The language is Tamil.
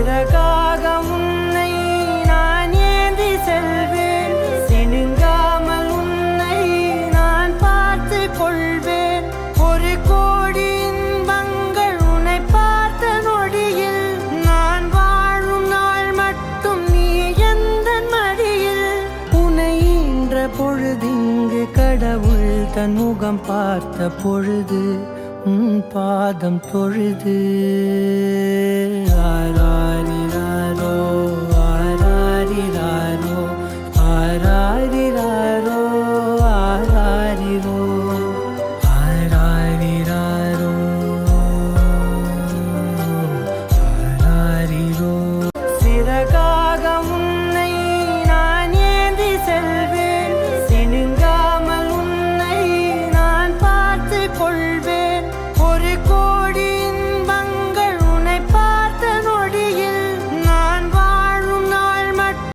சிறகாக உன்னை நான் ஏந்தி செல்வேன், சினுங்காமல் உன்னை நான் பார்த்து கொள்வேன். ஒரு கோடி இன்பங்கள் உன்னை பார்த்த நொடியில், நான் வாழும் நாள் மட்டும் நீ எந்த மடியில். உன்னை ஈன்ற பொழுதிங்கு கடவுள் தன் முகம் பார்த்த பொழுது உன் பாதம் தொழுது